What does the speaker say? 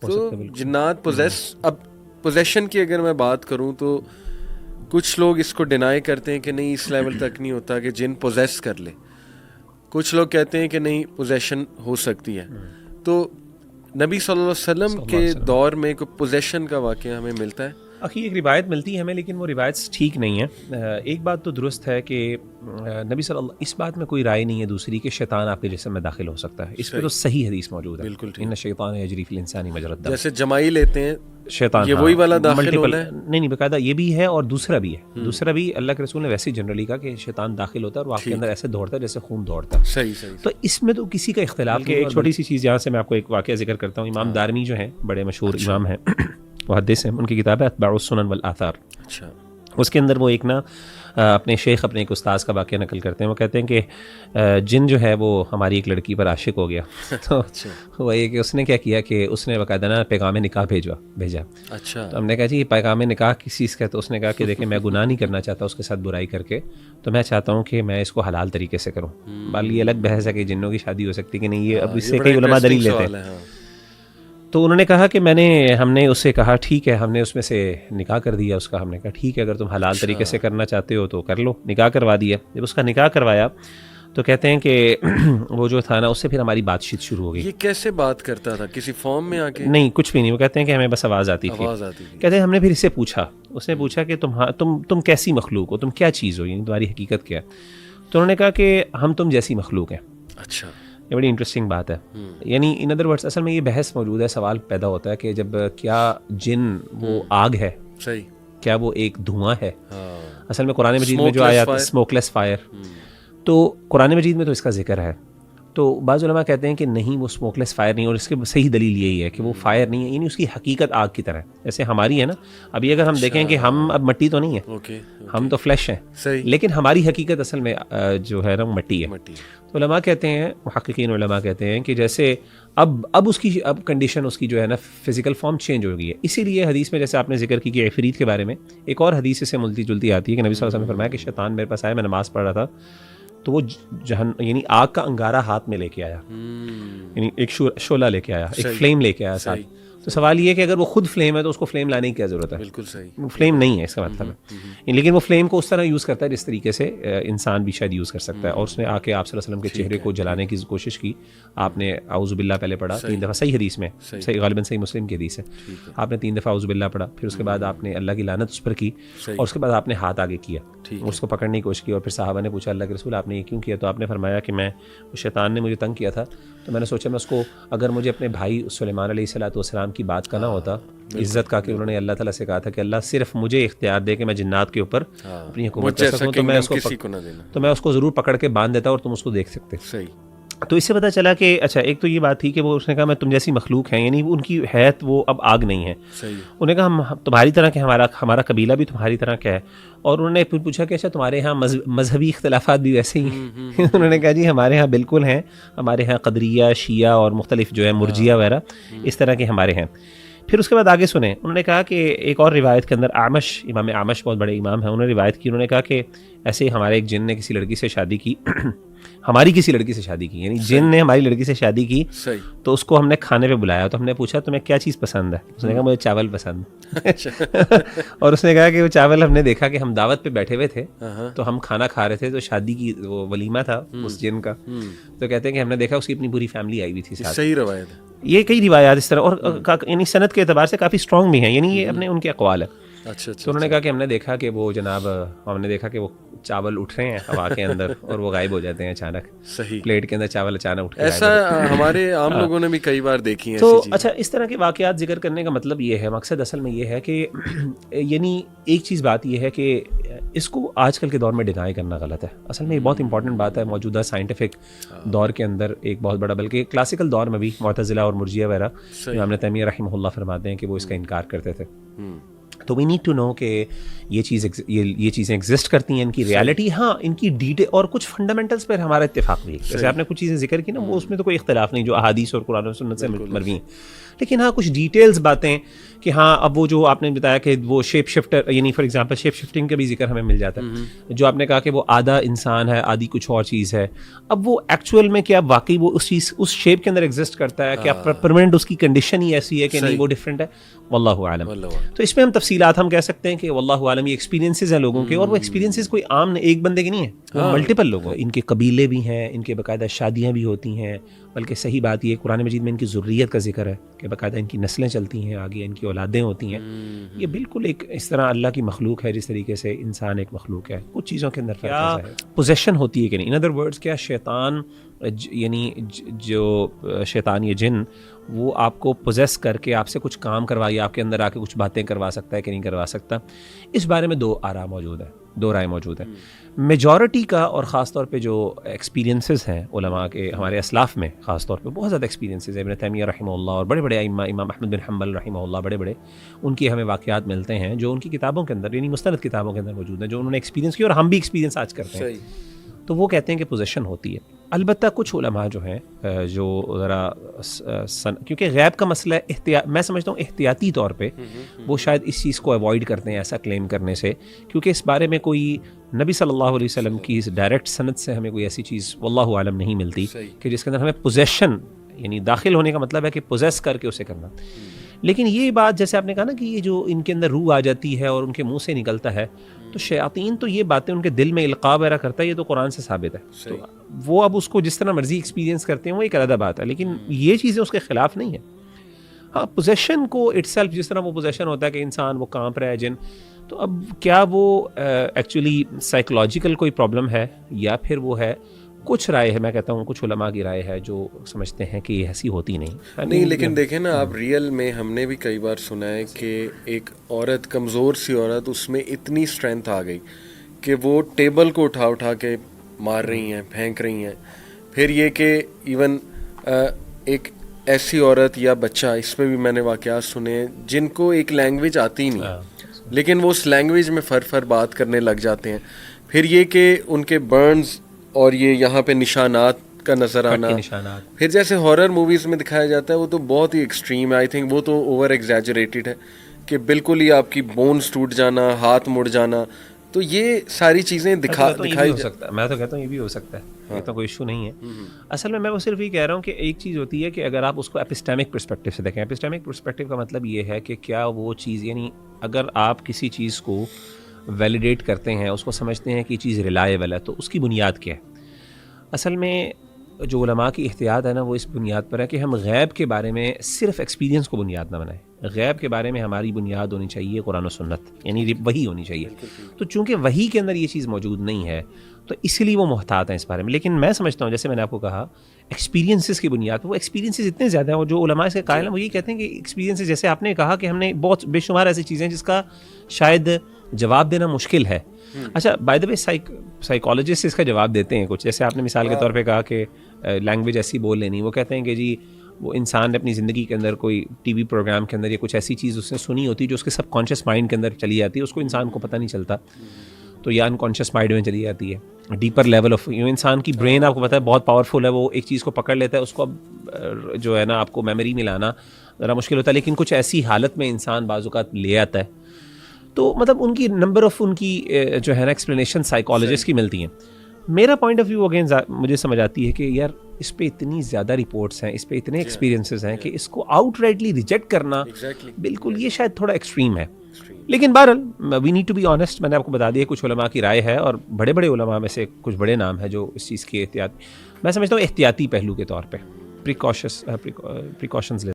تو جنات اب پوزیشن کی اگر میں بات کروں تو کچھ لوگ اس کو ڈینائی کرتے ہیں کہ نہیں اس لیول تک نہیں ہوتا کہ جن پوزیس کر لے. کچھ لوگ کہتے ہیں کہ نہیں پوزیشن ہو سکتی ہے. تو نبی صلی اللہ علیہ وسلم کے دور میں کوئی پوزیشن کا واقعہ ہمیں ملتا ہے؟ اخی ایک روایت ملتی ہے ہمیں، لیکن وہ روایت ٹھیک نہیں ہے. ایک بات تو درست ہے کہ نبی صلی اللہ، اس بات میں کوئی رائے نہیں ہے دوسری کہ شیطان آپ کے جسم میں داخل ہو سکتا ہے. اس پہ تو صحیح حدیث موجود ہے، بالکل ان الشیطان یجری فی الانسان مجری الدم. جیسے جمائی لیتے ہیں شیطان، یہ وہی والا داخل ہونا ہے؟ نہیں باقاعدہ یہ بھی ہے اور دوسرا بھی ہے. دوسرا بھی اللہ کے رسول نے ویسے ہی جنرلی کہا کہ شیطان داخل ہوتا ہے اور آپ کے اندر ایسے دوڑتا ہے جیسے خون دوڑتا ہے. صحیح. تو اس میں تو کسی کا اختلاف نہیں. ایک چھوٹی سی چیز یہاں سے میں آپ کو ایک واقعہ ذکر کرتا ہوں. امام دارمی جو ہیں بڑے مشہور امام ہیں، محدث ہیں، ان کی کتاب ہے اتباع السنن والآثار. اچھا. اس کے اندر وہ ایک نا اپنے شیخ اپنے ایک استاذ کا واقعہ نقل کرتے ہیں. وہ کہتے ہیں کہ جن جو ہے وہ ہماری ایک لڑکی پر عاشق ہو گیا. تو وہ یہ کہ اس نے کیا کیا کہ اس نے باقاعدہ نا پیغام نکاح بھیجا. اچھا. تو ہم نے کہا جی پیغام نکاح کس چیز کا؟ تو اس نے کہا کہ دیکھیں میں گناہ نہیں کرنا چاہتا اس کے ساتھ برائی کر کے، تو میں چاہتا ہوں کہ میں اس کو حلال طریقے سے کروں. بال یہ الگ بحث ہے کہ جنوں کی شادی ہو سکتی کہ نہیں، یہ اب اس سے کئی علماء دلیل لیتے ہیں. تو انہوں نے کہا کہ ہم نے اس سے کہا ٹھیک ہے، ہم نے اس میں سے نکاح کر دیا اس کا. ہم نے کہا ٹھیک ہے اگر تم حلال طریقے سے کرنا چاہتے ہو تو کر لو. نکاح کروا دیا. جب اس کا نکاح کروایا تو کہتے ہیں کہ وہ جو تھا نا اس سے پھر ہماری بات چیت شروع ہو گئی. یہ کیسے بات کرتا تھا؟ کسی فارم میں آ کے؟ نہیں کچھ بھی نہیں. وہ کہتے ہیں کہ ہمیں بس آواز آتی تھی. کہتے ہیں ہم نے پھر اس سے پوچھا، اس نے پوچھا کہ تم کیسی مخلوق ہو، تم کیا چیز ہو، یعنی تمہاری حقیقت کیا ہے؟ تو انہوں نے کہا کہ ہم تم جیسی مخلوق ہیں. اچھا. یہ بڑی انٹرسٹنگ بات ہے. یعنی ان ادر ورڈس اصل میں یہ بحث موجود ہے، سوال پیدا ہوتا ہے کہ جب کیا جن وہ آگ ہے، صحیح، کیا وہ ایک دھواں ہے؟ اصل میں قرآن مجید میں جو آیا اسموک لیس فائر، تو قرآن مجید میں تو اس کا ذکر ہے. تو بعض علماء کہتے ہیں کہ نہیں وہ اسموک لیس فائر نہیں، اور اس کی صحیح دلیل یہی ہے کہ وہ فائر نہیں ہے، یعنی اس کی حقیقت آگ کی طرح ہے جیسے ہماری ہے نا. ابھی اگر ہم دیکھیں کہ ہم اب مٹی تو نہیں ہے، ہم تو فلیش ہیں، لیکن ہماری حقیقت اصل میں جو ہے نا مٹی ہے. تو علماء کہتے ہیں، محققین علماء کہتے ہیں کہ جیسے اب اس کی کنڈیشن اس کی جو ہے نا فزیکل فارم چینج ہو گئی ہے. اسی لیے حدیث میں جیسے آپ نے ذکر کی کہ عفریت کے بارے میں ایک اور حدیث سے ملتی جلتی آتی ہے کہ نبی صلی اللہ علیہ وسلم نے فرمایا کہ شیطان میرے پاس آیا، میں نماز پڑھ رہا تھا تو وہ یعنی آگ کا انگارہ ہاتھ میں لے کے آیا، یعنی ایک شعلہ لے کے آیا، ایک فلیم لے کے آیا ساتھ. تو سوال یہ ہے کہ اگر وہ خود فلیم ہے تو اس کو فلیم لانے کی کیا ضرورت ہے؟ بالکل صحیح، وہ فلیم نہیں ہے اس کا مطلب ہے. لیکن وہ فلیم کو اس طرح یوز کرتا ہے جس طریقے سے انسان بھی شاید یوز کر سکتا ہے. اور اس نے آ کے آپ صلی اللہ علیہ وسلم کے چہرے کو جلانے کی کوشش کی. آپ نے اعوذ باللہ پہلے پڑھا 3 دفعہ، صحیح حدیث میں، صحیح غالباً صحیح مسلم کی حدیث ہے. آپ نے 3 دفعہ اعوذ باللہ پڑھا، پھر اس کے بعد آپ نے اللہ کی لعنت اس پر کی، اور اس کے بعد آپ نے ہاتھ آگے کیا، اس کو پکڑنے کی کوشش کی. اور پھر صحابہ نے پوچھا اللہ کے رسول آپ نے یہ کیوں کیا؟ تو آپ نے فرمایا کہ میں شیطان نے مجھے تنگ کیا تھا، تو میں نے سوچا میں اس کو، اگر مجھے اپنے بھائی سلیمان علیہ الصلوۃ والسلام کی بات کا نہ ہوتا، عزت کا کہ انہوں نے اللہ تعالیٰ سے کہا تھا کہ اللہ صرف مجھے اختیار دے کہ میں جنات کے اوپر اپنی حکومت کر سکوں، تو میں اس کو ضرور پکڑ کے باندھ دیتا اور تم اس کو دیکھ سکتے. صحیح. تو اس سے پتہ چلا کہ اچھا ایک تو یہ بات تھی کہ وہ اس نے کہا میں تم جیسی مخلوق ہیں، یعنی ان کی حیت وہ اب آگ نہیں ہے. انہوں نے کہا ہم تمہاری طرح کہ ہمارا قبیلہ بھی تمہاری طرح کیا ہے. اور انہوں نے پھر پوچھا کہ اچھا تمہارے ہاں مذہبی اختلافات بھی ویسے ہی ہیں؟ انہوں نے کہا جی ہمارے ہاں بالکل ہیں، ہمارے ہاں قدریہ، شیعہ اور مختلف جو ہے مرجیہ وغیرہ اس طرح کے ہمارے ہیں. پھر اس کے بعد آگے سنیں، انہوں نے کہا کہ ایک اور روایت کے اندر امام عامش بہت بڑے امام ہیں، انہوں نے روایت کی، انہوں نے کہا کہ ایسے ہی ہمارے ایک جن نے کسی لڑکی سے شادی کی، ہماری کسی لڑکی سے شادی کی، یعنی جن نے ہماری لڑکی سے شادی کی. تو اس کو ہم نے کھانے پہ بلایا، تو ہم نے پوچھا تمہیں کیا چیز پسند ہے؟ اس نے کہا مجھے چاول پسند. اور اس نے کہا کہ وہ چاول ہم نے دیکھا کہ ہم دعوت پہ بیٹھے ہوئے تھے تو ہم کھانا کھا رہے تھے، تو شادی کی وہ ولیمہ تھا اس جن کا، تو کہتے ہیں کہ ہم نے دیکھا اس کی اپنی پوری فیملی آئی ہوئی تھی ساتھ. صحیح روایت ہے یہ، کئی روایات اس طرح، اور یعنی سند کے اعتبار سے کافی اسٹرانگ بھی ہیں، یعنی یہ اپنے ان کے اقوال ہے. تو انہوں نے کہا کہ ہم نے دیکھا کہ وہ جناب ہم نے دیکھا کہ وہ چاول اٹھ رہے ہیں ہوا کے اندر اور وہ غائب ہو جاتے ہیں اچانک. صحیح. پلیٹ کے اندر چاول اچانک اٹھ کے ایسا ہمارے عام لوگوں نے بھی کئی بار دیکھی ہیں. تو اچھا اس طرح کے واقعات ذکر کرنے کا مطلب یہ ہے، مقصد اصل میں یہ ہے کہ یعنی ایک چیز بات یہ ہے کہ اس کو آج کل کے دور میں ڈینائی کرنا غلط ہے. اصل میں یہ بہت امپورٹنٹ بات ہے موجودہ سائنٹیفک دور کے اندر، ایک بہت بڑا، بلکہ کلاسیکل دور میں بھی معتزلہ اور مرجیہ وغیرہ امام تیمیہ رحمہ اللہ فرماتے ہیں کہ وہ اس کا انکار کرتے تھے. تو وی نیڈ ٹو نو کہ یہ چیزیں ایگزسٹ کرتی ہیں، ان کی ریالٹی، ہاں ان کی ڈیٹیل اور کچھ فنڈامنٹلس پر ہمارا اتفاق بھی ہے. جیسے آپ نے کچھ چیزیں ذکر کی نا، وہ اس میں تو کوئی اختلاف نہیں جو احادیث اور قرآن و سنت سے مروی ہیں، لیکن ہاں کچھ ڈیٹیلز باتیں کہ ہاں اب وہ جو آپ نے بتایا کہ وہ شیپ شفٹر، یعنی فار ایگزامپل شیپ شفٹنگ کا بھی ذکر ہمیں مل جاتا ہے، جو آپ نے کہا کہ وہ آدھا انسان ہے آدھی کچھ اور چیز ہے، اب وہ ایکچوئل میں کیا واقعی وہ اس چیز اس شیپ کے اندر ایگزسٹ کرتا ہے، کیا پرماننٹ اس کی کنڈیشن ہی ایسی ہے کہ نہیں وہ ڈفرینٹ ہے، واللہ عالم. تو اس میں ہم تفصیلات ہم کہہ سکتے ہیں کہ واللہ عالم یہ ایکسپیرینسز ہیں لوگوں کے، اور وہ ایکسپیرینسز کوئی عام ایک بندے کے نہیں ہیں، وہ ملٹیپل لوگوں، ان کے قبیلے بھی ہیں، ان کے باقاعدہ شادیاں بھی ہوتی ہیں، بلکہ صحیح بات یہ قرآن مجید میں ان کی ذریت کا ذکر ہے کہ باقاعدہ ان کی نسلیں چلتی ہیں آگے، ان کی اولادیں ہوتی ہیں. یہ بالکل ایک اس طرح اللہ کی مخلوق ہے جس طریقے سے انسان ایک مخلوق ہے. کچھ چیزوں کے اندر فرق ہے، پوزیشن ہوتی ہے کہ نہیں. ان ادر ورڈز کیا شیطان یعنی جو شیطان یہ جن وہ آپ کو پوزیس کر کے آپ سے کچھ کام کروائی، آپ کے اندر آ کے کچھ باتیں کروا سکتا ہے کہ نہیں کروا سکتا؟ اس بارے میں دو آراء موجود ہیں، دو رائے موجود ہیں. میجورٹی کا، اور خاص طور پہ جو ایکسپیرینسز ہیں علماء کے، ہمارے اسلاف میں خاص طور پہ بہت زیادہ ایکسپیرینسز ہیں. ابن تیمیہ رحمہ اللہ اور بڑے بڑے ائمہ، امام احمد بن حنبل رحمہ اللہ، بڑے بڑے ان کی ہمیں واقعات ملتے ہیں جو ان کی کتابوں کے اندر، یعنی مستند کتابوں کے اندر موجود ہیں، جو انہوں نے ایکسپیرینس کیا اور ہم بھی ایکسپیرینس آج کرتے ہیں. تو وہ کہتے ہیں کہ پوزیشن ہوتی ہے. البتہ کچھ علماء جو ہیں جو ذرا کیونکہ غیب کا مسئلہ میں سمجھتا ہوں احتیاطی طور پہ وہ شاید اس چیز کو اوائڈ کرتے ہیں ایسا کلیم کرنے سے، کیونکہ اس بارے میں کوئی نبی صلی اللہ علیہ وسلم کی ڈائریکٹ سند سے ہمیں کوئی ایسی چیز واللہ عالم نہیں ملتی کہ جس کے اندر ہمیں پوزیشن، یعنی داخل ہونے کا مطلب ہے کہ پوزیس کر کے اسے کرنا. لیکن یہ بات جیسے آپ نے کہا نا کہ یہ جو ان کے اندر روح آ جاتی ہے اور ان کے منہ سے نکلتا ہے، تو شیاطین تو یہ باتیں ان کے دل میں القاء وغیرہ کرتا ہے، یہ تو قرآن سے ثابت ہے. تو وہ اب اس کو جس طرح مرضی ایکسپیرینس کرتے ہیں وہ ایک علیحدہ بات ہے، لیکن یہ چیزیں اس کے خلاف نہیں ہیں. ہاں پوزیشن کو اٹ سیلف، جس طرح وہ پوزیشن ہوتا ہے کہ انسان وہ کانپ رہا ہے جن، تو اب کیا وہ ایکچولی سائیکولوجیکل کوئی پرابلم ہے یا پھر وہ ہے، کچھ رائے ہے، میں کہتا ہوں کچھ علماء کی رائے ہے جو سمجھتے ہیں کہ یہ ایسی ہوتی نہیں. لیکن دیکھیں نا آپ، ریئل میں ہم نے بھی کئی بار سنا ہے کہ ایک عورت، کمزور سی عورت، اس میں اتنی اسٹرینتھ آ گئی کہ وہ ٹیبل کو اٹھا اٹھا کے مار رہی ہیں، پھینک رہی ہیں. پھر یہ کہ ایون ایک ایسی عورت یا بچہ، اس میں بھی میں نے واقعات سنے ہیں جن کو ایک لینگویج آتی ہی نہیں، لیکن وہ اس لینگویج میں فر بات کرنے لگ جاتے ہیں. پھر یہ کہ ان کے برنز اور یہ یہاں پہ نشانات کا نظر آنا، پھر جیسے ہارر موویز میں دکھایا جاتا ہے وہ تو بہت ہی ایکسٹریم ہے. آئی تھنک وہ تو اوور ایگزیجریٹڈ ہے کہ بالکل ہی آپ کی بونز ٹوٹ جانا، ہاتھ مڑ جانا. تو یہ ساری چیزیں دکھائی سکتا ہے. میں تو کہتا ہوں یہ بھی ہو سکتا ہے، یہ تو کوئی ایشو نہیں ہے. اصل میں وہ صرف یہ کہہ رہا ہوں کہ ایک چیز ہوتی ہے کہ اگر آپ اس کو ایپسٹیمک پرسپیکٹو سے دیکھیں، ایپسٹیمک پرسپیکٹو کا مطلب یہ ہے کہ کیا وہ چیز، یعنی اگر آپ کسی چیز کو ویلیڈیٹ کرتے ہیں، اس کو سمجھتے ہیں کہ یہ چیز ریلائبل ہے، تو اس کی بنیاد کیا ہے؟ اصل میں جو علماء کی احتیاط ہے نا، وہ اس بنیاد پر ہے کہ ہم غیب کے بارے میں صرف ایکسپیرینس کو بنیاد نہ بنائیں. غیب کے بارے میں ہماری بنیاد ہونی چاہیے قرآن و سنت، یعنی وحی ہونی چاہیے. تو چونکہ وحی کے اندر یہ چیز موجود نہیں ہے تو اسی لیے وہ محتاط ہیں اس بارے میں. لیکن میں سمجھتا ہوں، جیسے میں نے آپ کو کہا، ایکسپیرینسز کی بنیاد پر، وہ ایکسپیرینسز اتنے زیادہ ہیں، اور جو علماء سے قائل ہیں وہ یہ کہتے ہیں کہ ایکسپیرینسز، جیسے آپ نے کہا کہ ہم نے بہت بے شمار ایسی چیزیں جس کا شاید جواب دینا مشکل ہے. اچھا بائی دا وے سائیکالوجسٹ اس کا جواب دیتے ہیں کچھ، جیسے آپ نے مثال کے طور پہ کہا کہ لینگویج ایسی بول لینی. وہ کہتے ہیں کہ جی وہ انسان نے اپنی زندگی کے اندر کوئی ٹی وی پروگرام کے اندر یا کچھ ایسی چیز اس نے سنی ہوتی جو اس کے سب کانشیس مائنڈ کے اندر چلی جاتی ہے، اس کو انسان کو پتہ نہیں چلتا، تو یا انکانشیس مائنڈ میں چلی جاتی ہے. ڈیپر لیول آف انسان کی برین آپ کو پتہ ہے بہت پاورفل ہے، وہ ایک چیز کو پکڑ لیتا ہے، اس کو اب جو ہے نا آپ کو میموری میں لانا ذرا مشکل ہوتا ہے. لیکن کچھ ایسی حالت میں انسان بعض اوقات لے آتا ہے. تو مطلب ان کی نمبر آف ان کی جو ہے نا ایکسپلینیشن سائیکالوجسٹ کی ملتی ہیں. میرا پوائنٹ آف ویو اگین مجھے سمجھ آتی ہے کہ یار اس پہ اتنی زیادہ رپورٹس ہیں، اس پہ اتنے ایکسپیرینسز ہیں کہ اس کو آؤٹ رائٹلی ریجیکٹ کرنا بالکل یہ شاید تھوڑا ایکسٹریم ہے. لیکن بہرحال we need to be honest, میں نے آپ کو بتا دیا کچھ علماء کی رائے ہے، اور بڑے بڑے علماء میں سے کچھ بڑے نام ہیں جو اس چیز کی احتیاط، میں سمجھتا ہوں احتیاطی پہلو کے طور پہ پریکاشنز